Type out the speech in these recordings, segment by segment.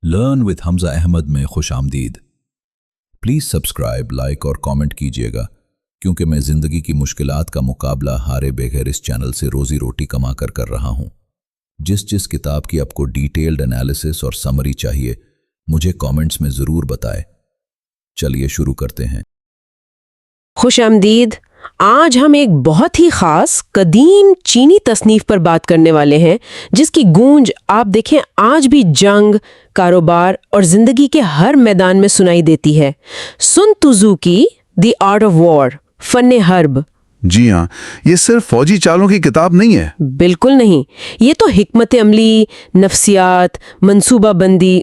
Learn with Hamza Ahmad में खुश आमदीद। प्लीज़ सब्सक्राइब, लाइक और कमेंट कीजिएगा, क्योंकि मैं ज़िंदगी की मुश्किलात का मुकाबला हारे बगैर इस चैनल से रोज़ी रोटी कमा कर रहा हूँ। जिस किताब की आपको डिटेल्ड एनालिसिस और समरी चाहिए, मुझे कमेंट्स में ज़रूर बताएं। चलिए शुरू करते हैं। खुश आमदीद। आज हम एक बहुत ही खास कदीम चीनी तसनीफ पर बात करने वाले हैं, जिसकी गूंज आप देखें आज भी जंग, कारोबार और जिंदगी के हर मैदान में सुनाई देती है। सुन त्सू की द आर्ट ऑफ वॉर, फन्ने हर्ब। जी हाँ, ये सिर्फ फौजी चालों की किताब नहीं है। बिल्कुल नहीं, ये तो हिकमत अमली, नफ्सियात, मंसूबाबंदी,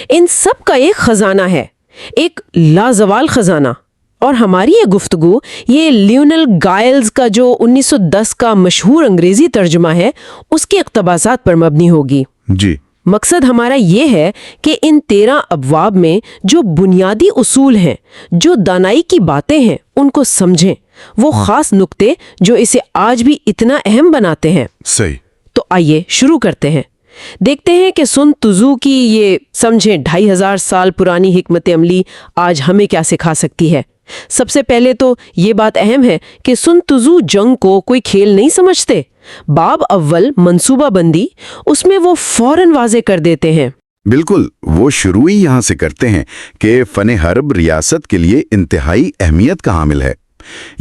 इन सब का एक खजाना है, एक लाजवाल खजाना। और हमारी ये गुफ्तगू ये लियोनेल गायल्स का जो 1910 का मशहूर अंग्रेजी तर्जुमा है, उसके इक़्तिबासात पर मबनी होगी। जी, मकसद हमारा ये है कि इन 13 अबवाब में जो बुनियादी उसूल हैं, जो दानाई की बातें हैं, उनको समझें, वो खास नुक्ते जो इसे आज भी इतना अहम बनाते हैं। सही। तो आइए शुरू करते हैं। देखते हैं कि सुन त्सू की ये समझें 2500 साल पुरानी हिकमत अमली आज हमें क्या सिखा सकती है। सबसे पहले तो ये बात अहम है कि सुन त्सू जंग को कोई खेल नहीं समझते। बाब अव्वल मंसूबाबंदी, उसमें वो फौरन वाजे कर देते हैं। बिल्कुल, वो शुरू ही यहाँ से करते हैं कि फन हर्ब रियासत के लिए इंतहाई अहमियत का हामिल है।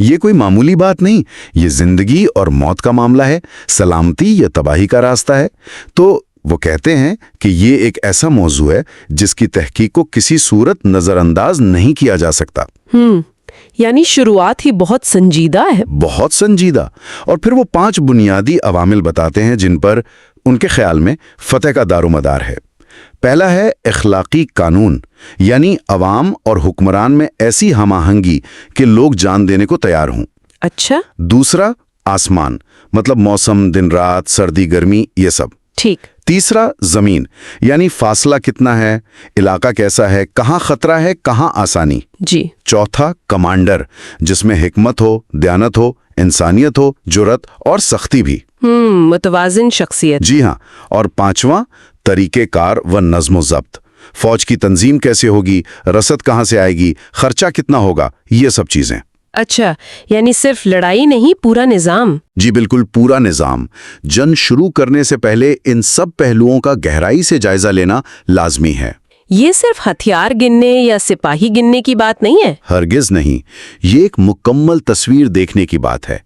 ये कोई मामूली बात नहीं, ये जिंदगी और मौत का मामला है, सलामती या तबाही का रास्ता है। तो वो कहते हैं कि ये एक ऐसा मौजू है जिसकी तहकीक को किसी सूरत नजरअंदाज नहीं किया जा सकता। यानी शुरुआत ही बहुत संजीदा है। बहुत संजीदा। और फिर वो 5 बुनियादी अवामिल बताते हैं जिन पर उनके ख्याल में फतह का दारोमदार है। पहला है इखलाकी कानून, यानी अवाम और हुक्मरान में ऐसी हमाहंगी कि लोग जान देने को तैयार हों। अच्छा। दूसरा आसमान, मतलब मौसम, दिन रात, सर्दी गर्मी, ये सब। ठीक। तीसरा जमीन, यानी फासला कितना है, इलाका कैसा है, कहाँ खतरा है, कहाँ आसानी। जी। चौथा कमांडर, जिसमें हिकमत हो, दयानत हो, इंसानियत हो, जुर्रत और सख्ती भी। मुतवाजिन शख्सियत। जी हाँ। और पांचवा तरीक़ेकार व नज़्म ज़ब्त, फौज की तंजीम कैसे होगी, रसद कहाँ से आएगी, खर्चा कितना होगा, ये सब चीजें। अच्छा, यानी सिर्फ लड़ाई नहीं, पूरा निजाम। जी बिल्कुल, पूरा निजाम। जंग शुरू करने से पहले इन सब पहलुओं का गहराई से जायजा लेना लाजमी है। ये सिर्फ हथियार गिनने या सिपाही गिनने की बात नहीं है। हरगिज नहीं, ये एक मुकम्मल तस्वीर देखने की बात है।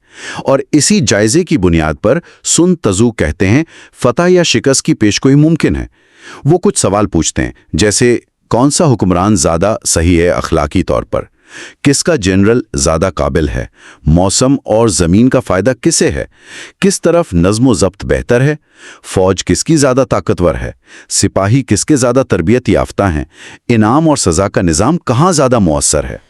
और इसी जायजे की बुनियाद पर सुन त्सू कहते हैं फतह या शिकस्त की पेशगोई मुमकिन है। वो कुछ सवाल पूछते हैं, जैसे कौन सा हुक्मरान ज़्यादा सही है अखलाकी तौर पर, किसका जनरल ज़्यादा काबिल है, मौसम और ज़मीन का फ़ायदा किसे है, किस तरफ नज़्म ज़ब्त बेहतर है, फ़ौज किसकी ज़्यादा ताकतवर है, सिपाही किसके ज़्यादा तरबियत याफ्ता हैं, इनाम और सज़ा का निज़ाम कहाँ ज़्यादा मुअस्सर है।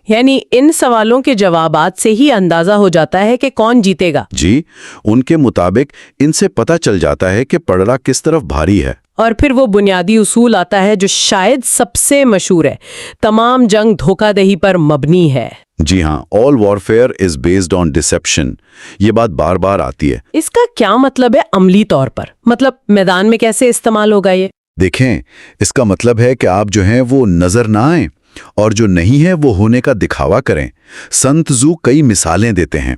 यानी इन सवालों के जवाबात से ही अंदाज़ा हो जाता है कि कौन जीतेगा। जी, उनके मुताबिक इनसे पता चल जाता है कि पलड़ा किस तरफ भारी है। और फिर वो बुनियादी उसूल आता है जो शायद सबसे मशहूर है, तमाम जंग धोखाधड़ी पर मबनी है। जी हाँ, all warfare is based on deception. ये बात बार बार आती है। इसका क्या मतलब है अमली तौर पर, मतलब मैदान में कैसे इस्तेमाल होगा ये? देखें, इसका मतलब है कि आप जो हैं वो नजर ना आए और जो नहीं है वो होने का दिखावा करें। संत त्सू कई मिसालें देते हैं।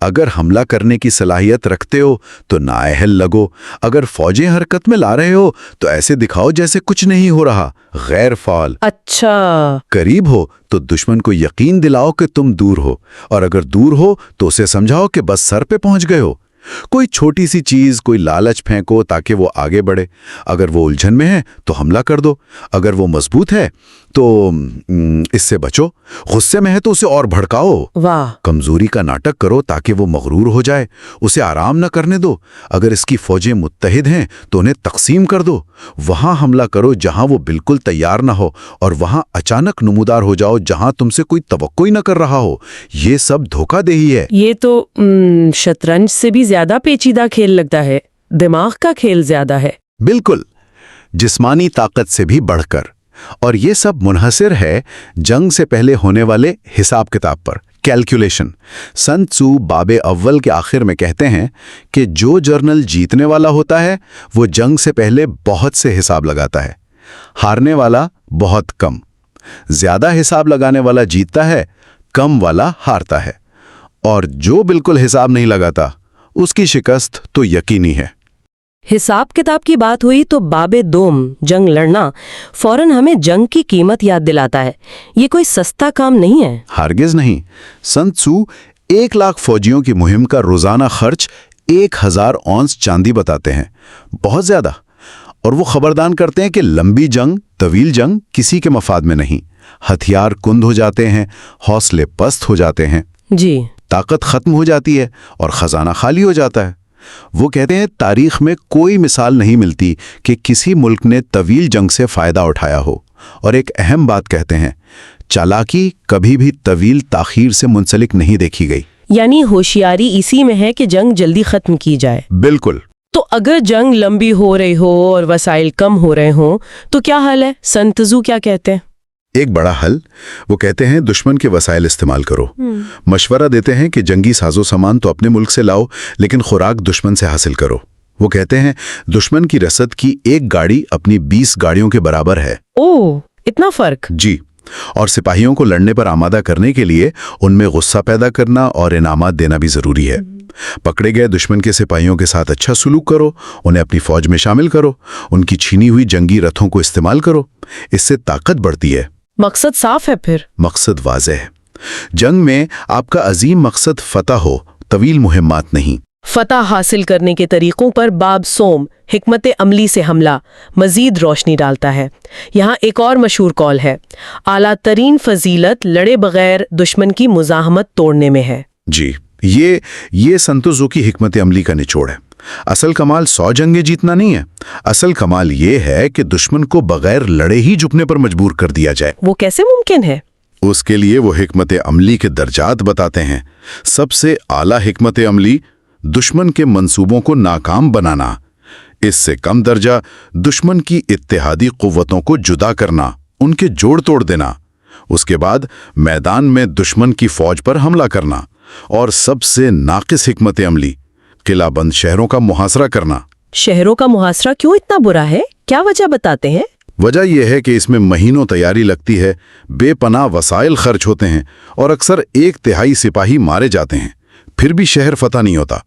अगर हमला करने की सलाहियत रखते हो तो नाअहल लगो, अगर फौजें हरकत में ला रहे हो तो ऐसे दिखाओ जैसे कुछ नहीं हो रहा, गैर फाल। अच्छा। करीब हो तो दुश्मन को यकीन दिलाओ कि तुम दूर हो, और अगर दूर हो तो उसे समझाओ कि बस सर पे पहुंच गए हो। कोई छोटी सी चीज, कोई लालच फेंको ताकि वो आगे बढ़े। अगर वो उलझन में है तो हमला कर दो, अगर वो मजबूत है तो इससे बचो, गुस्से में है तो उसे और भड़काओ। वाह। कमजोरी का नाटक करो ताकि वो मगरूर हो जाए, उसे आराम न करने दो। अगर इसकी फौजें मुत्तहिद हैं तो उन्हें तकसीम कर दो। वहां हमला करो जहां वो बिल्कुल तैयार ना हो, और वहां अचानक नमूदार हो जाओ जहां तुमसे कोई तवक्को ही न कर रहा हो। ये सब धोखाधड़ी है। ये तो शतरंज से भी ज्यादा पेचीदा खेल लगता है, दिमाग का खेल ज्यादा है। बिल्कुल, जिस्मानी ताकत से भी बढ़कर। और ये सब मुनहसिर है जंग से पहले होने वाले हिसाब किताब पर, कैलकुलेशन। संत त्सू बाबे अव्वल के आखिर में कहते हैं कि जो जर्नल जीतने वाला होता है वो जंग से पहले बहुत से हिसाब लगाता है। हारने वाला बहुत कम, ज्यादा हिसाब लगाने वाला जीतता है, कम वाला हारता है, और जो बिल्कुल हिसाब नहीं लगाता उसकी शिकस्त तो यकीनी है। हिसाब किताब की बात हुई तो बाबे दोम, जंग लड़ना, फौरन हमें जंग की कीमत याद दिलाता है। ये कोई सस्ता काम नहीं है। हरगिज नहीं। सन त्सू 1,00,000 फौजियों की मुहिम का रोजाना खर्च 1,000 औंस चांदी बताते हैं, बहुत ज्यादा। और वो खबरदार करते हैं कि लंबी जंग, तवील जंग किसी के मफाद में नहीं। हथियार कुंद हो जाते हैं, हौसले पस्त हो जाते हैं, जी, ताकत खत्म हो जाती है और खजाना खाली हो जाता है। वो कहते हैं तारीख में कोई मिसाल नहीं मिलती कि किसी मुल्क ने तवील जंग से फायदा उठाया हो। और एक अहम बात कहते हैं, चालाकी कभी भी तवील ताखीर से मुंसलिक नहीं देखी गई। यानी होशियारी इसी में है कि जंग जल्दी खत्म की जाए। बिल्कुल। तो अगर जंग लंबी हो रही हो और वसाइल कम हो रहे हो तो क्या हल है? सन त्सू क्या कहते हैं? एक बड़ा हल, वो कहते हैं दुश्मन के वसाइल इस्तेमाल करो। मशवरा देते हैं कि जंगी साजो सामान तो अपने मुल्क से लाओ, लेकिन खुराक दुश्मन से हासिल करो। वो कहते हैं दुश्मन की रसद की एक गाड़ी अपनी 20 गाड़ियों के बराबर है। ओह, इतना फर्क? जी। और सिपाहियों को लड़ने पर आमादा करने के लिए उनमें गुस्सा पैदा करना और इनामात देना भी जरूरी है। पकड़े गए दुश्मन के सिपाहियों के साथ अच्छा सलूक करो, उन्हें अपनी फौज में शामिल करो, उनकी छीनी हुई जंगी रथों को इस्तेमाल करो। इससे ताकत बढ़ती है। मकसद साफ है फिर? मकसद वाज़ेह है। जंग में आपका अजीम मकसद फतह हो, तवील मुहिम्मात नहीं। फतह हासिल करने के तरीकों पर बाब सोम हिकमत अमली से हमला मजीद रोशनी डालता है। यहाँ एक और मशहूर कौल है, आला तरीन फजीलत लड़े बगैर दुश्मन की मुजाहमत तोड़ने में है। जी, ये सन त्सू की हिकमत अमली का निचोड़ है। असल कमाल 100 जंगें जीतना नहीं है, असल कमाल ये है कि दुश्मन को बगैर लड़े ही झुकने पर मजबूर कर दिया जाए। वो कैसे मुमकिन है? उसके लिए वो हिकमत अमली के दर्जात बताते हैं। सबसे आला हिकमत अमली दुश्मन के मंसूबों को नाकाम बनाना, इससे कम दर्जा दुश्मन की इत्तेहादी कुव्वतों को जुदा करना, उनके जोड़ तोड़ देना, उसके बाद मैदान में दुश्मन की फौज पर हमला करना, और सबसे नाकिस हिकमत अमली किलाबंद शहरों का मुहासरा करना। शहरों का मुहासरा क्यों इतना बुरा है? क्या वजह बताते हैं? वजह यह है कि इसमें महीनों तैयारी लगती है, बेपनाह वसाइल खर्च होते हैं और अक्सर 1/3 सिपाही मारे जाते हैं, फिर भी शहर फतह नहीं होता।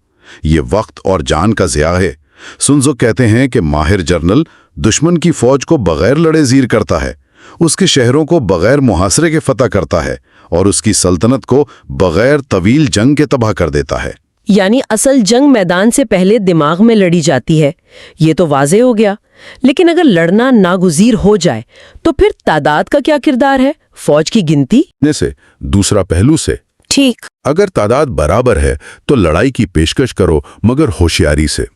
ये वक्त और जान का ज़िया है। सुन त्सू कहते हैं कि माहिर जर्नल दुश्मन की फौज को बगैर लड़े ज़ीर करता है, उसके शहरों को बगैर मुहासरे के फतह करता है और उसकी सल्तनत को बगैर तवील जंग के तबाह कर देता है। यानी असल जंग मैदान से पहले दिमाग में लड़ी जाती है। ये तो वाज़ेह हो गया। लेकिन अगर लड़ना नागुज़ीर हो जाए तो फिर तादाद का क्या किरदार है? फौज की गिनती से दूसरा पहलू से, ठीक, अगर तादाद बराबर है तो लड़ाई की पेशकश करो, मगर होशियारी से।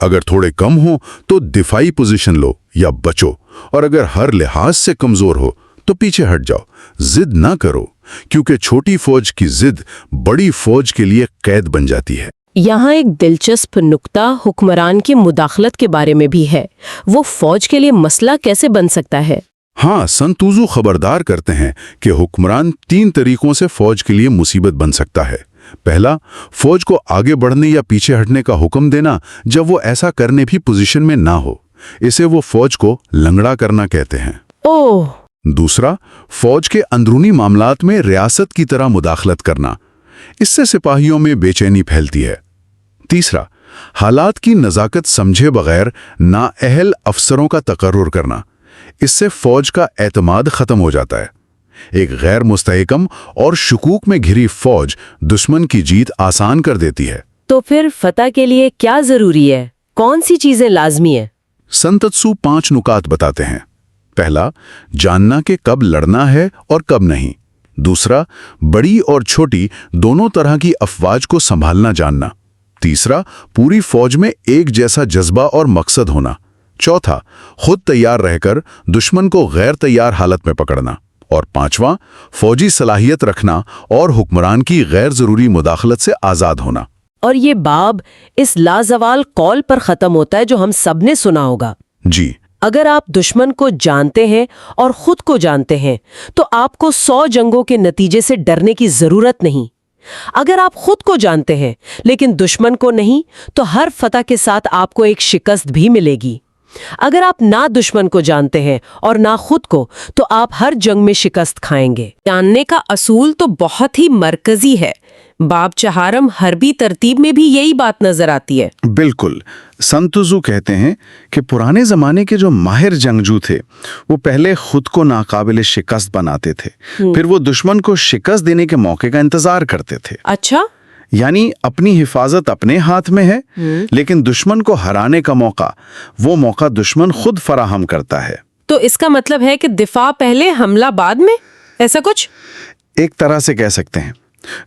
अगर थोड़े कम हो तो दिफाई पोजीशन लो या बचो, और अगर हर लिहाज से कमजोर हो तो पीछे हट जाओ। जिद ना करो, क्योंकि छोटी फौज की जिद बड़ी फौज के लिए कैद बन जाती है। यहाँ एक दिलचस्प नुक्ता हुक्मरान की मुदाखलत के बारे में भी है। वो फौज के लिए मसला कैसे बन सकता है? हाँ, सन त्सू खबरदार करते हैं कि हुक्मरान 3 तरीकों से फौज के लिए मुसीबत बन सकता है। पहला, फौज को आगे बढ़ने या पीछे हटने का हुक्म देना जब वो ऐसा करने भी पोजीशन में ना हो। इसे वो फौज को लंगड़ा करना कहते हैं। ओह। दूसरा, फौज के अंदरूनी मामलात में रियासत की तरह मुदाखलत करना। इससे सिपाहियों में बेचैनी फैलती है। तीसरा, हालात की नज़ाकत समझे बगैर नाअहल अफसरों का तकर्रुर करना। इससे फौज का एतमाद खत्म हो जाता है। एक गैर मुस्तहकम और शुकूक में घिरी फौज दुश्मन की जीत आसान कर देती है। तो फिर फतह के लिए क्या जरूरी है? कौन सी चीजें लाजमी है? सन त्सू 5 नुकात बताते हैं। पहला, जानना कि कब लड़ना है और कब नहीं। दूसरा, बड़ी और छोटी दोनों तरह की अफवाज को संभालना जानना। तीसरा, पूरी फौज में एक जैसा जज्बा और मकसद होना। चौथा, खुद तैयार रहकर दुश्मन को गैर तैयार हालत में पकड़ना। और पांचवां, फौजी सलाहियत रखना और हुक्मरान की गैर जरूरी मुदाखलत से आजाद होना। और ये बाब इस लाजवाल कौल पर खत्म होता है जो हम सब ने सुना होगा। जी, अगर आप दुश्मन को जानते हैं और खुद को जानते हैं तो आपको 100 जंगों के नतीजे से डरने की जरूरत नहीं। अगर आप खुद को जानते हैं लेकिन दुश्मन को नहीं, तो हर फतह के साथ आपको एक शिकस्त भी मिलेगी। اگر آپ نہ دشمن کو جانتے ہیں اور نہ خود کو تو آپ ہر جنگ میں شکست کھائیں گے۔ جاننے کا اصول تو بہت ہی مرکزی ہے۔ باب چہارم حربی ترتیب میں بھی یہی بات نظر آتی ہے۔ بالکل، سن تزو کہتے ہیں کہ پرانے زمانے کے جو ماہر جنگجو تھے وہ پہلے خود کو ناقابل شکست بناتے تھے، پھر وہ دشمن کو شکست دینے کے موقع کا انتظار کرتے تھے۔ اچھا، یعنی اپنی حفاظت اپنے ہاتھ میں ہے، لیکن دشمن کو ہرانے کا موقع، وہ موقع دشمن خود فراہم کرتا ہے۔ تو اس کا مطلب ہے کہ دفاع پہلے حملہ بعد میں، ایسا کچھ؟ ایک طرح سے کہہ سکتے ہیں،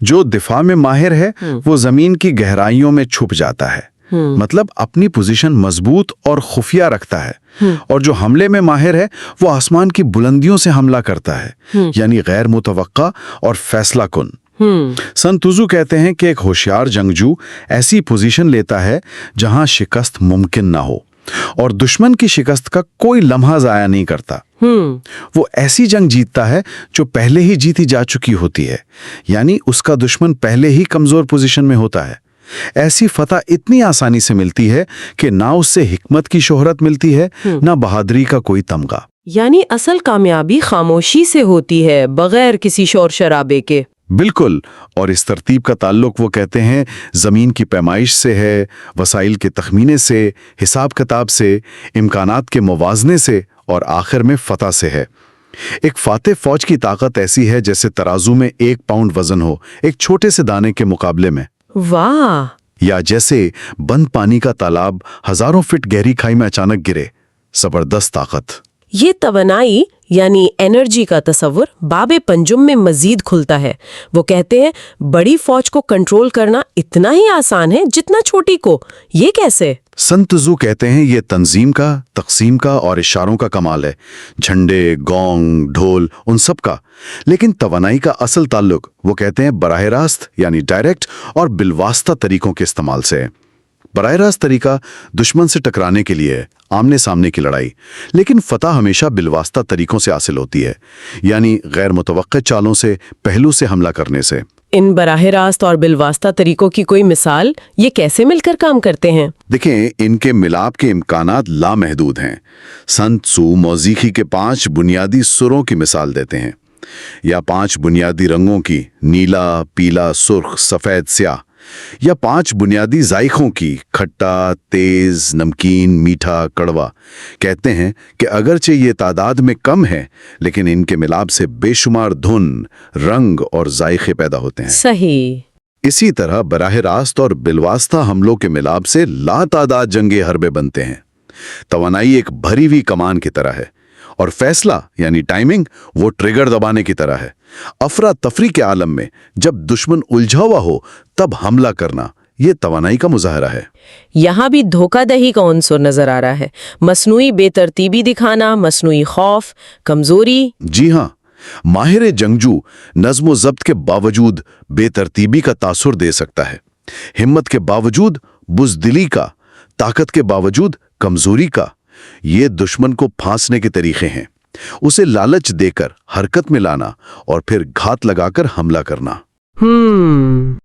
جو دفاع میں ماہر ہے وہ زمین کی گہرائیوں میں چھپ جاتا ہے، مطلب اپنی پوزیشن مضبوط اور خفیہ رکھتا ہے، اور جو حملے میں ماہر ہے وہ آسمان کی بلندیوں سے حملہ کرتا ہے، یعنی غیر متوقع اور فیصلہ کن۔ سن تزو کہتے ہیں کہ ایک ہوشیار جنگجو ایسی پوزیشن لیتا ہے جہاں شکست ممکن نہ ہو، اور دشمن کی شکست کا کوئی لمحہ ضائع نہیں کرتا۔ وہ ایسی جنگ جیتتا ہے جو پہلے ہی جیتی جا چکی ہوتی ہے، یعنی اس کا دشمن پہلے ہی کمزور پوزیشن میں ہوتا ہے۔ ایسی فتح اتنی آسانی سے ملتی ہے کہ نہ اس سے حکمت کی شہرت ملتی ہے، نہ بہادری کا کوئی تمغہ۔ یعنی اصل کامیابی خاموشی سے ہوتی ہے، بغیر کسی شور شرابے کے۔ بالکل، اور اس ترتیب کا تعلق وہ کہتے ہیں زمین کی پیمائش سے ہے، وسائل کے تخمینے سے، حساب کتاب سے، امکانات کے موازنے سے، اور آخر میں فتح سے ہے۔ ایک فاتح فوج کی طاقت ایسی ہے جیسے ترازو میں 1 پاؤنڈ وزن ہو ایک چھوٹے سے دانے کے مقابلے میں، واہ! یا جیسے بند پانی کا تالاب ہزاروں فٹ گہری کھائی میں اچانک گرے۔ زبردست طاقت۔ یہ توانائی یعنی انرجی کا تصور باب پنجم میں مزید کھلتا ہے۔ وہ کہتے ہیں بڑی فوج کو کنٹرول کرنا اتنا ہی آسان ہے جتنا چھوٹی کو، یہ کیسے؟ سن تزو کہتے ہیں یہ تنظیم کا، تقسیم کا اور اشاروں کا کمال ہے، جھنڈے، گونگ، ڈھول، ان سب کا۔ لیکن توانائی کا اصل تعلق وہ کہتے ہیں براہ راست یعنی ڈائریکٹ اور بالواسطہ طریقوں کے استعمال سے ہے۔ براہ راست طریقہ دشمن سے ٹکرانے کے لیے آمنے سامنے کی لڑائی، لیکن فتح ہمیشہ بالواسطہ طریقوں سے حاصل ہوتی ہے، یعنی غیر متوقع چالوں سے، پہلو سے حملہ کرنے سے۔ ان براہ راست اور بالواسطہ طریقوں کی کوئی مثال؟ یہ کیسے مل کر کام کرتے ہیں؟ دیکھیں، ان کے ملاپ کے امکانات لامحدود ہیں۔ سن تزو موسیقی کے 5 بنیادی سروں کی مثال دیتے ہیں، یا 5 بنیادی رنگوں کی، نیلا، پیلا، سرخ، سفید، سیاہ، یا 5 بنیادی ذائقوں کی، کھٹا، تیز، نمکین، میٹھا، کڑوا۔ کہتے ہیں کہ اگرچہ یہ تعداد میں کم ہے لیکن ان کے ملاپ سے بے شمار دھن، رنگ اور ذائقے پیدا ہوتے ہیں۔ صحیح۔ اسی طرح براہ راست اور بالواسطہ حملوں کے ملاپ سے لا تعداد جنگی حربے بنتے ہیں۔ توانائی ایک بھری ہوئی کمان کی طرح ہے، اور فیصلہ یعنی ٹائمنگ وہ ٹریگر دبانے کی طرح ہے۔ افراتفری کے عالم میں جب دشمن الجھا ہوا ہو تب حملہ کرنا، یہ توانائی کا مظاہرہ ہے۔ یہاں بھی دھوکہ دہی کا عنصر نظر آ رہا ہے، مصنوعی بے ترتیبی دکھانا، مصنوعی خوف، کمزوری۔ جی ہاں، ماہر جنگجو نظم و ضبط کے باوجود بے ترتیبی کا تاثر دے سکتا ہے، ہمت کے باوجود بزدلی کا، طاقت کے باوجود کمزوری کا۔ یہ دشمن کو پھانسنے کے طریقے ہیں، اسے لالچ دے کر حرکت میں لانا اور پھر گھات لگا کر حملہ کرنا۔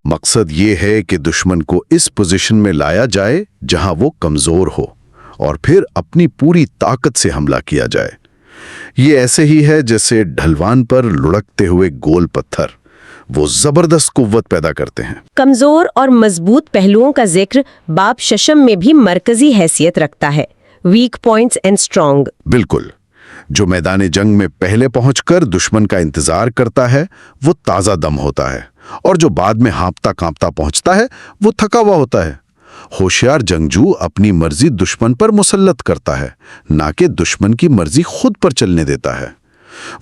مقصد یہ ہے کہ دشمن کو اس پوزیشن میں لایا جائے جہاں وہ کمزور ہو، اور پھر اپنی پوری طاقت سے حملہ کیا جائے۔ یہ ایسے ہی ہے جیسے ڈھلوان پر لڑکتے ہوئے گول پتھر، وہ زبردست قوت پیدا کرتے ہیں۔ کمزور اور مضبوط پہلوؤں کا ذکر باب ششم میں بھی مرکزی حیثیت رکھتا ہے، ویک پوائنٹس اینڈ اسٹرانگ۔ بالکل، جو میدان جنگ میں پہلے پہنچ کر دشمن کا انتظار کرتا ہے وہ تازہ دم ہوتا ہے، اور جو بعد میں ہانپتا کانپتا پہنچتا ہے وہ تھکا ہوا ہوتا ہے۔ ہوشیار جنگجو اپنی مرضی دشمن پر مسلط کرتا ہے، نہ کہ دشمن کی مرضی خود پر چلنے دیتا ہے۔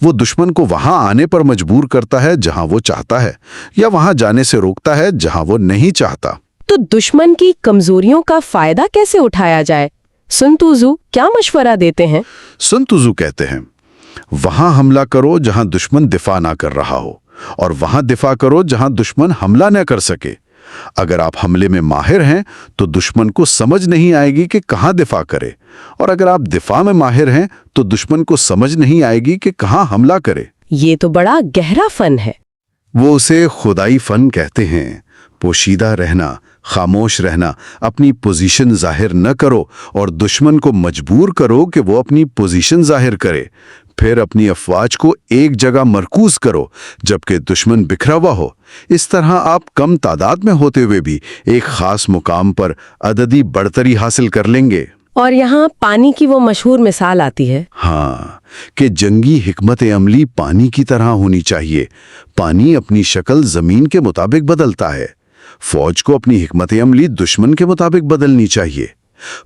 وہ دشمن کو وہاں آنے پر مجبور کرتا ہے جہاں وہ چاہتا ہے، یا وہاں جانے سے روکتا ہے جہاں وہ نہیں چاہتا۔ تو دشمن کی کمزوریوں کا فائدہ کیسے اٹھایا جائے؟ سن تزو کیا مشورہ دیتے ہیں؟ سن تزو کہتے ہیں وہاں حملہ کرو جہاں دشمن دفاع نہ کر رہا ہو، اور وہاں دفاع کرو جہاں دشمن حملہ نہ کر سکے۔ اگر آپ حملے میں ماہر ہیں تو دشمن کو سمجھ نہیں آئے گی کہ کہاں دفاع کرے، اور اگر آپ دفاع میں ماہر ہیں تو دشمن کو سمجھ نہیں آئے گی کہ کہاں حملہ کرے۔ یہ تو بڑا گہرا فن ہے۔ وہ اسے خدائی فن کہتے ہیں، पोशीदा रहना, खामोश रहना, अपनी पोजीशन जाहिर न करो और दुश्मन को मजबूर करो कि वो अपनी पोजीशन जाहिर करे। फिर अपनी अफवाज को एक जगह मरकूज करो जबकि दुश्मन बिखरा हुआ हो। इस तरह आप कम तादाद में होते हुए भी एक खास मुकाम पर अददी बढ़तरी हासिल कर लेंगे। और यहाँ पानी की वो मशहूर मिसाल आती है। हाँ, कि जंगी हिकमत अमली पानी की तरह होनी चाहिए। पानी अपनी शक्ल जमीन के मुताबिक बदलता है। फौज को अपनी हिकमत अमली दुश्मन के मुताबिक बदलनी चाहिए।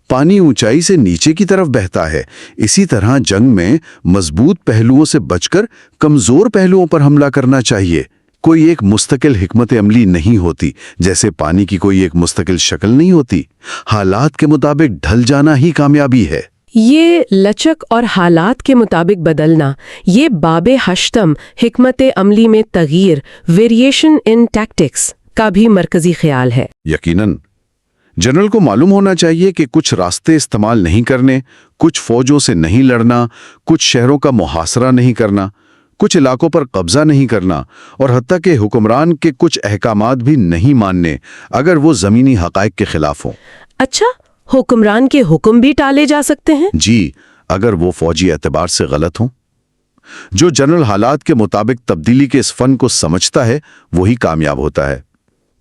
पानी ऊंचाई से नीचे की तरफ बहता है। इसी तरह जंग में मजबूत पहलुओं से बचकर कमजोर पहलुओं पर हमला करना चाहिए। कोई एक मुस्तकिल हिकमत अमली नहीं होती, जैसे पानी की कोई एक मुस्तकिल शक्ल नहीं होती। हालात के मुताबिक ढल जाना ही कामयाबी है। ये लचक और हालात के मुताबिक बदलना, ये बाबे हश्तम हिकमत अमली में तगीर, वेरिएशन इन टैक्टिक्स का भी मरकजी ख्याल है। यकीनन जनरल को मालूम होना चाहिए कि कुछ रास्ते इस्तेमाल नहीं करने, कुछ फौजों से नहीं लड़ना, कुछ शहरों का मुहासरा नहीं करना, कुछ इलाकों पर कब्जा नहीं करना और हत्ता के हुक्मरान के कुछ अहकामात भी नहीं मानने अगर वो ज़मीनी हक़ाइक़ के खिलाफ हों। अच्छा, हुक्मरान के हुक्म भी टाले जा सकते हैं? जी, अगर वो फौजी एतबार से गलत हों। जो जनरल हालात के मुताबिक तब्दीली के इस फन को समझता है वही कामयाब होता है।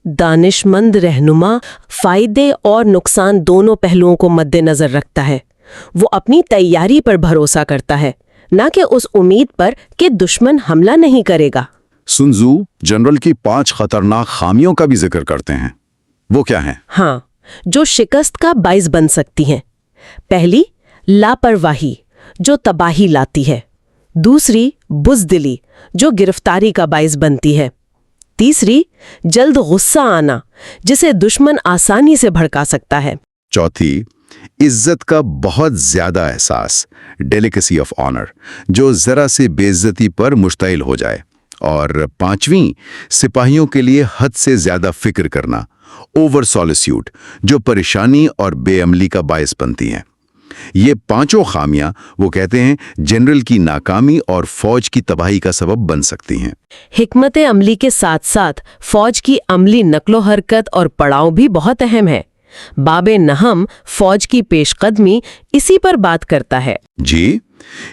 दानिशमंद रहनुमा फायदे और नुकसान दोनों पहलुओं को मद्देनजर रखता है। वो अपनी तैयारी पर भरोसा करता है, न कि उस उम्मीद पर कि दुश्मन हमला नहीं करेगा। सुन त्सू जनरल की 5 खतरनाक खामियों का भी जिक्र करते हैं। वो क्या हैं? हाँ, जो शिकस्त का बाइस बन सकती हैं। पहली, लापरवाही, जो तबाही लाती है। दूसरी, बुज़दिली, जो गिरफ्तारी का बाइस बनती है। तीसरी, जल्द गुस्सा आना, जिसे दुश्मन आसानी से भड़का सकता है। चौथी, इज्जत का बहुत ज्यादा एहसास, डेलिकेसी ऑफ ऑनर, जो जरा से बेइज्जती पर मुश्तइल हो जाए। और पांचवी, सिपाहियों के लिए हद से ज्यादा फिक्र करना, ओवर सॉलिट्यूड, जो परेशानी और बेअमली का बायस बनती हैं। ये पांचों खामियां वो कहते हैं जनरल की नाकामी और फौज की तबाही का सबब बन सकती हैं। हिकमत अमली के साथ साथ फौज की अमली नकलो हरकत और पड़ाव भी बहुत अहम है। बाबे नहम फौज की पेशकदमी इसी पर बात करता है। जी,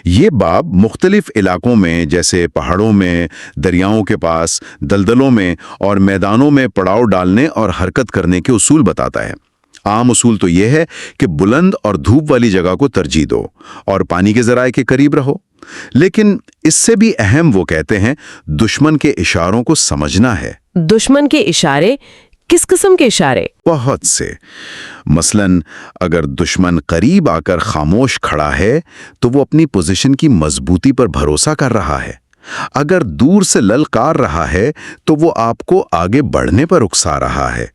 ये बाब मुख्तलिफ इलाकों में जैसे पहाड़ों में, दरियाओं के पास, दलदलों में और मैदानों में पड़ाव डालने और हरकत करने के उसूल बताता है। आम उसूल तो यह है कि बुलंद और धूप वाली जगह को तरजीह दो और पानी के जराए के करीब रहो। लेकिन इससे भी अहम वो कहते हैं दुश्मन के इशारों को समझना है। दुश्मन के इशारे? किस किस्म के इशारे? बहुत से। मसलन अगर दुश्मन करीब आकर खामोश खड़ा है तो वो अपनी पोजीशन की मजबूती पर भरोसा कर रहा है। अगर दूर से ललकार रहा है तो वो आपको आगे बढ़ने पर उकसा रहा है।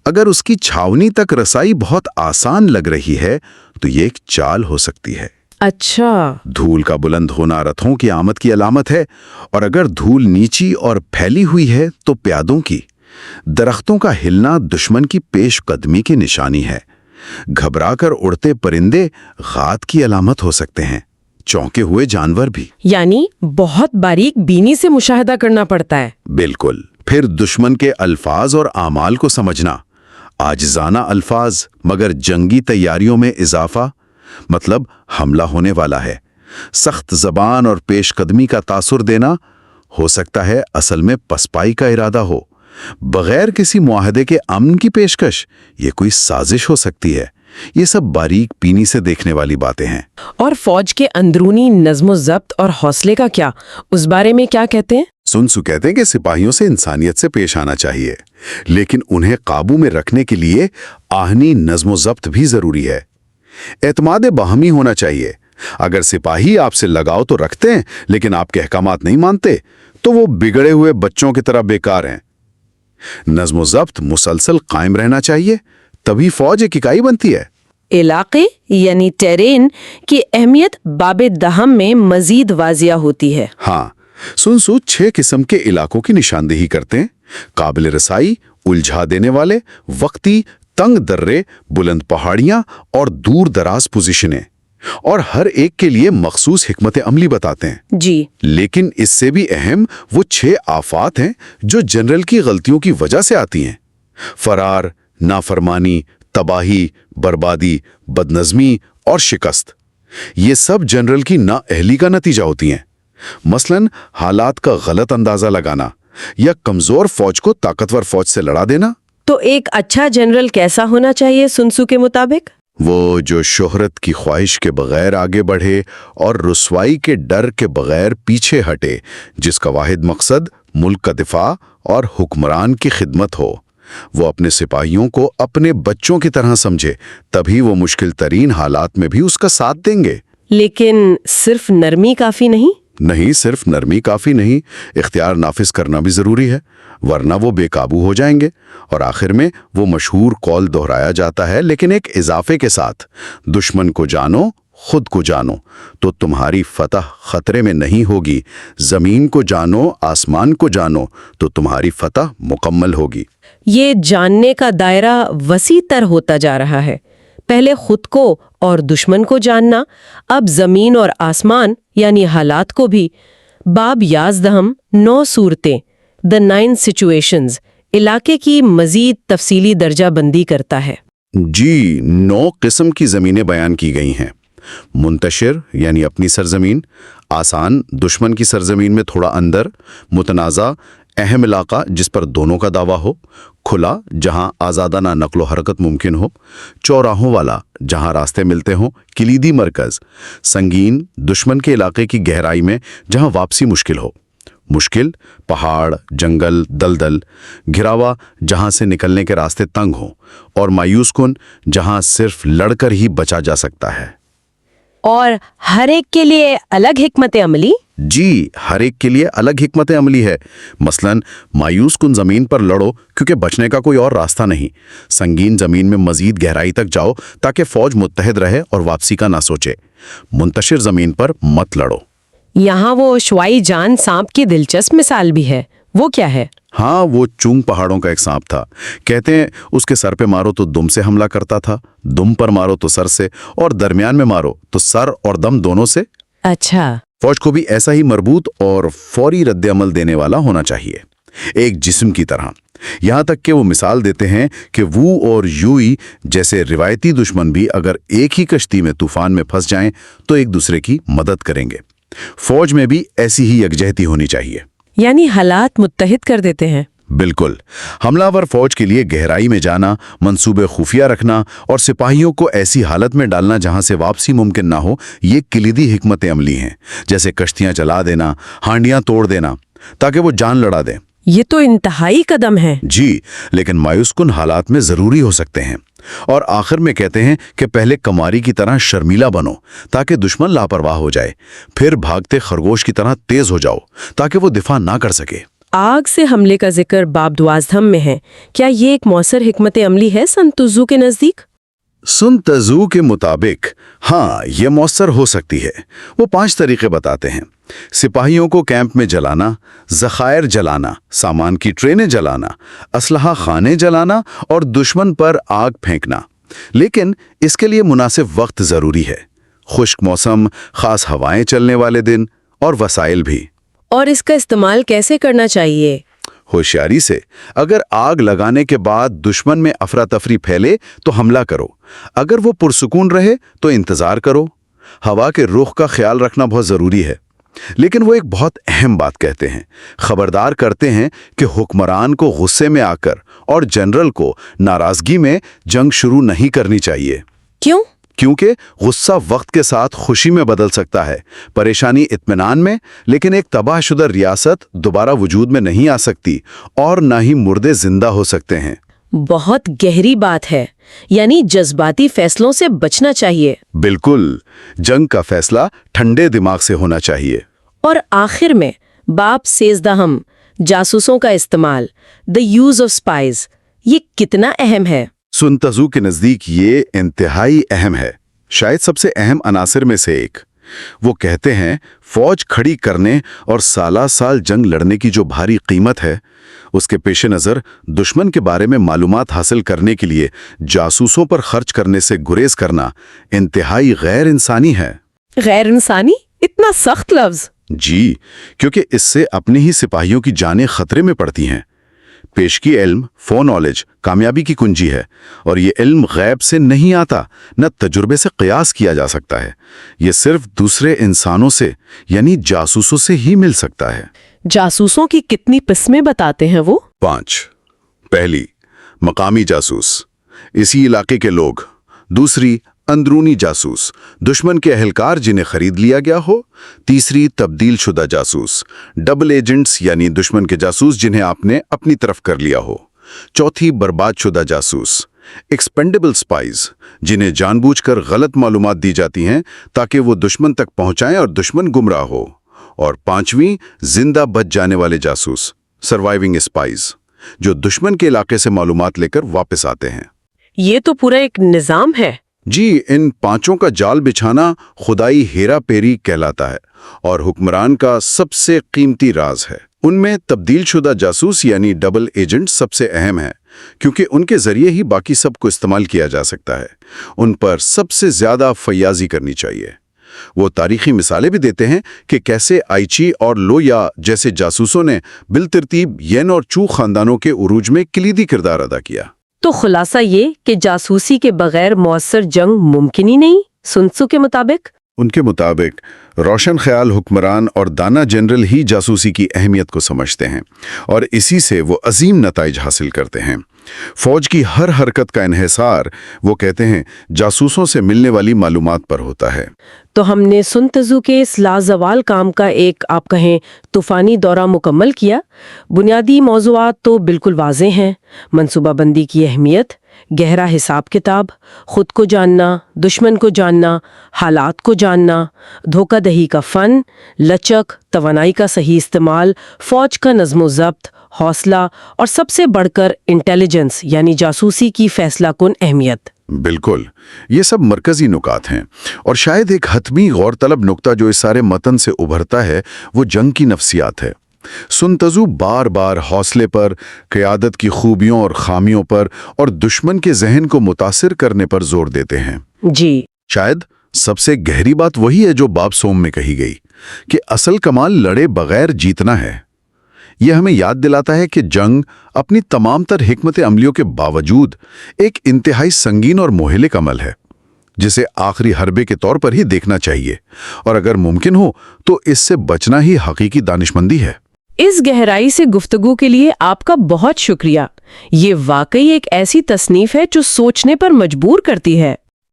अगर उसकी छावनी तक रसाई बहुत आसान लग रही है तो ये एक चाल हो सकती है। अच्छा, धूल का बुलंद होना रथों की आमद की अलामत है, और अगर धूल नीची और फैली हुई है तो प्यादों की। दरख्तों का हिलना दुश्मन की पेशकदमी की निशानी है। घबराकर उड़ते परिंदे गात की अलामत हो सकते हैं, चौंके हुए जानवर भी। यानी बहुत बारीक बीनी से मुशाहिदा करना पड़ता है। बिल्कुल। फिर दुश्मन के अल्फाज और आमाल को समझना। आजिज़ाना अल्फाज मगर जंगी तैयारियों में इजाफा, मतलब हमला होने वाला है। सख्त जबान और पेशकदमी का तासुर देना, हो सकता है असल में पसपाई का इरादा हो। बगैर किसी मुआहदे के अमन की पेशकश, ये कोई साजिश हो सकती है। ये सब बारीक पीनी से देखने वाली बातें हैं। और फौज के अंदरूनी नज़्म ज़ब्त और हौसले का क्या, उस बारे में क्या कहते हैं? सुन त्सू कहते हैं कि सिपाहियों से इंसानियत से पेश आना चाहिए, लेकिन उन्हें काबू में रखने के लिए आहनी नज़्म ज़ब्त भी जरूरी है। एतमाद बाहमी होना चाहिए। अगर सिपाही आपसे लगाव तो रखते हैं लेकिन आपके अहकामात नहीं मानते तो वो बिगड़े हुए बच्चों की तरह बेकार हैं। नज़्म ज़ब्त मुसलसल कायम रहना चाहिए, तभी फौज एक इकाई बनती है। इलाके यानी टेरेन की अहमियत बाबे दहम में मजीद वाजिया होती है। हाँ, सुन त्सू 6 किस्म के इलाकों की निशानदेही करते हैं। काबिल रसाई, उलझा देने वाले, वक्ती, तंग दर्रे, बुलंद पहाड़ियां और दूर दराज पोजीशनें, और हर एक के लिए मखसूस हिकमत अमली बताते हैं। जी, लेकिन इससे भी अहम वो 6 आफात हैं जो जनरल की गलतियों की वजह से आती हैं। फरार, नाफरमानी, तबाही, बर्बादी, बदनज़मी और शिकस्त, ये सब जनरल की नाअहली का नतीजा होती हैं। मसलन हालात का गलत अंदाज़ा लगाना या कमज़ोर फौज को ताकतवर फौज से लड़ा देना। तो एक अच्छा जनरल कैसा होना चाहिए सुन त्सू के मुताबिक? वो जो शोहरत की ख्वाहिश के बगैर आगे बढ़े और रुसवाई के डर के बगैर पीछे हटे, जिसका वाहिद मकसद मुल्क का दिफा और हुक्मरान की खिदमत हो। वो अपने सिपाहियों को अपने बच्चों की तरह समझे, तभी वो मुश्किल तरीन हालात में भी उसका साथ देंगे। लेकिन सिर्फ नरमी काफी नहीं? नहीं, सिर्फ नरमी काफ़ी नहीं, इख्तियार नाफिज करना भी ज़रूरी है, वरना वो बेकाबू हो जाएंगे। और आखिर में वो मशहूर कौल दोहराया जाता है, लेकिन एक इजाफे के साथ, दुश्मन को जानो, खुद को जानो, तो तुम्हारी फतह खतरे में नहीं होगी। ज़मीन को जानो, आसमान को जानो, तो तुम्हारी फतह मुकम्मल होगी। ये जानने का दायरा वसी तर होता जा रहा है। पहले खुद को और दुश्मन को जानना, अब जमीन और आसमान यानी हालात को भी। बाब याज़दहम 9 सूरतें, द 9 सिचुएशंस, इलाके की मजीद तफसीली दर्जा बंदी करता है। जी, 9 किस्म की ज़मीनें बयान की गई हैं। मुंतशिर यानी अपनी सरजमीन, आसान दुश्मन की सरजमीन में थोड़ा अंदर, मुतनाज़ा अहम इलाका जिस पर दोनों का दावा हो, खुला जहां आज़ादाना नक्लो हरकत मुमकिन हो, चौराहों वाला जहां रास्ते मिलते हों, किलीदी मरकज़, संगीन दुश्मन के इलाके की गहराई में जहां वापसी मुश्किल हो, मुश्किल पहाड़, जंगल, दलदल, घिरावा जहां से निकलने के रास्ते तंग हों, और मायूस कुन जहां सिर्फ लड़कर ही बचा जा सकता है। और हर एक के लिए अलग हिकमत अमली? जी, हर एक के लिए अलग हिकमत अमली है। मसलन मायूस कुन ज़मीन पर लड़ो क्योंकि बचने का कोई और रास्ता नहीं। संगीन ज़मीन में मज़ीद गहराई तक जाओ ताकि फ़ौज मुत्तहिद रहे और वापसी का ना सोचे। मुंतशिर ज़मीन पर मत लड़ो। यहाँ वो शुआई जान सांप की दिलचस्प मिसाल भी है, वो क्या है? हाँ, वो चूंग पहाड़ों का एक सांप था। कहते हैं उसके सर पे मारो तो दुम से हमला करता था, दुम पर मारो तो सर से, और दरमियान में मारो तो सर और दम दोनों से। अच्छा, फौज को भी ऐसा ही मरबूत और फौरी रद्द-ए-अमल देने वाला होना चाहिए, एक जिस्म की तरह। यहाँ तक कि वो मिसाल देते हैं कि वू और यूई जैसे रिवायती दुश्मन भी अगर एक ही कश्ती में तूफान में फंस जाएं तो एक दूसरे की मदद करेंगे। फौज में भी ऐसी ही यकजहती होनी चाहिए। यानी हालात मुत्तहिद कर देते हैं। बिल्कुल। हमलावर फौज के लिए गहराई में जाना, मंसूबे खुफिया रखना और सिपाहियों को ऐसी हालत में डालना जहां से वापसी मुमकिन ना हो, ये किलीदी हिकमत अमली हैं। जैसे कश्तियां जला देना, हांडियां तोड़ देना, ताकि वो जान लड़ा दें। ये तो इंतहाई कदम है। जी, लेकिन मायूसकुन हालात में ज़रूरी हो सकते हैं। और आखिर में कहते हैं कि पहले कमारी की तरह शर्मीला बनो ताकि दुश्मन लापरवाह हो जाए, फिर भागते खरगोश की तरह तेज हो जाओ ताकि वो दिफा ना कर सके। आग से हमले का जिक्र बाब द्वाज़दहम में है। क्या ये एक मौसर हिकमत अमली है सन त्सू के नज़दीक? सुन त्सू के मुताबिक हाँ, ये मौसर हो सकती है। वो 5 तरीके बताते हैं। सिपाहियों को कैंप में जलाना, ज़खायर जलाना, सामान की ट्रेनें जलाना, असलहा खाने जलाना और दुश्मन पर आग फेंकना। लेकिन इसके लिए मुनासिब वक्त ज़रूरी है, खुश्क मौसम, ख़ास हवाएं चलने वाले दिन और वसाइल भी। और इसका इस्तेमाल कैसे करना चाहिए? होशियारी से। अगर आग लगाने के बाद दुश्मन में अफरा तफरी फैले तो हमला करो, अगर वो पुरसुकून रहे तो इंतज़ार करो। हवा के रुख का ख्याल रखना बहुत ज़रूरी है। लेकिन वो एक बहुत अहम बात कहते हैं, खबरदार करते हैं कि हुक्मरान को गुस्से में आकर और जनरल को नाराज़गी में जंग शुरू नहीं करनी चाहिए। क्यों? क्योंकि गुस्सा वक्त के साथ खुशी में बदल सकता है, परेशानी इत्मीनान में, लेकिन एक तबाहशुदा रियासत दोबारा वजूद में नहीं आ सकती और ना ही मुर्दे जिंदा हो सकते हैं। बहुत गहरी बात है। यानी जज्बाती फैसलों से बचना चाहिए। बिल्कुल, जंग का फैसला ठंडे दिमाग से होना चाहिए। और आखिर में बाब 16 जासूसों का इस्तेमाल, द यूज ऑफ स्पाइज, ये कितना अहम है? सुन त्सू के नज़दीक ये इंतहाई अहम है, शायद सबसे अहम अनासर में से एक। वो कहते हैं फौज खड़ी करने और साला साल जंग लड़ने की जो भारी कीमत है, उसके पेश नज़र दुश्मन के बारे में मालूमात हासिल करने के लिए जासूसों पर खर्च करने से गुरेज करना इंतहाई गैर इंसानी है। गैर इंसानी? इतना सख्त लफ्ज? जी, क्योंकि इससे अपने ही सिपाहियों की जानें खतरे में पड़ती हैं। पेशगी इल्म, फो नॉलेज, कामयाबी की कुंजी है और ये इल्म गैब से नहीं आता, न तजुर्बे से क़ियास किया जा सकता है। ये सिर्फ दूसरे इंसानों से यानी जासूसों से ही मिल सकता है। जासूसों की कितनी किस्में बताते हैं वो? 5। पहली, मकामी जासूस, इसी इलाके के लोग। दूसरी, अंदरूनी जासूस, दुश्मन के अहलकार जिन्हें खरीद लिया गया हो। तीसरी, तब्दील शुदा जासूस, डबल एजेंट्स यानी दुश्मन के जासूस जिन्हें आपने अपनी तरफ कर लिया हो। चौथी, बर्बाद शुदा जासूस, एक्सपेंडेबल स्पाइज, जिन्हें जानबूझकर गलत मालूमात दी जाती हैं ताकि वो दुश्मन तक पहुंचाएं और दुश्मन गुमराह हो। और पांचवी, जिंदा बच जाने वाले जासूस, सर्वाइविंग स्पाइज, जो दुश्मन के इलाके से मालूमात लेकर वापस आते हैं। ये तो पूरा एक निजाम है। जी, इन पांचों का जाल बिछाना खुदाई हेरा पेरी कहलाता है और हुक्मरान का सबसे कीमती राज है। उनमें तब्दील शुदा जासूस यानी डबल एजेंट सबसे अहम है, क्योंकि उनके जरिए ही बाकी सब को इस्तेमाल किया जा सकता है। उन पर सबसे ज्यादा फयाजी करनी चाहिए। वो तारीखी मिसालें भी देते हैं कि कैसे आइची और लोया जैसे जासूसों ने बिलतरतीब येन और चू खानदानों के उरूज में कलीदी किरदार अदा किया। तो खुलासा ये कि जासूसी के बगैर मौसर जंग मुमकिन ही नहीं, सुन त्सू के मुताबिक। उनके मुताबिक रोशन ख्याल हुक्मरान और दाना जनरल ही जासूसी की अहमियत को समझते हैं और इसी से वो अजीम नताइज हासिल करते हैं। फौज की हर हरकत का इन्हिसार, वो कहते हैं, जासूसों से मिलने वाली मालूमात पर होता है। तो हमने सुन तज़ू के इस लाजवाल काम का एक, आप कहें, तूफानी दौरा मुकम्मल किया। बुनियादी मौज़ूआत तो बिल्कुल वाज़ेह हैं। मनसूबाबंदी की अहमियत, गहरा हिसाब किताब, खुद को जानना, दुश्मन को जानना, हालात को जानना, धोखाधही का फ़न, लचक, तवानाई का सही इस्तेमाल, फ़ौज का नज़्म ज़ब्त, हौसला और सबसे बढ़कर इंटेलिजेंस यानी जासूसी की फैसला कुन अहमियत। बिल्कुल, ये सब मरकजी नुकात हैं और शायद एक हतमी गौरतलब नुक्ता जो इस सारे मतन से उभरता है वो जंग की नफ्सियात है। सुन तज़ू बार बार हौसले पर, क़यादत की खूबियों और खामियों पर और दुश्मन के जहन को मुतासिर करने पर जोर देते हैं। जी, शायद सबसे गहरी बात वही है जो बाब सोम में कही गई कि असल कमाल लड़े बगैर जीतना है। यह हमें याद दिलाता है कि जंग अपनी तमाम तर हिकमत अमलियों के बावजूद एक इंतहाई संगीन और मोहलिक अमल है, जिसे आखिरी हरबे के तौर पर ही देखना चाहिए और अगर मुमकिन हो तो इससे बचना ही हकीकी दानिशमंदी है। इस गहराई से गुफ्तगू के लिए आपका बहुत शुक्रिया। ये वाकई एक ऐसी तसनीफ है जो सोचने पर मजबूर करती है।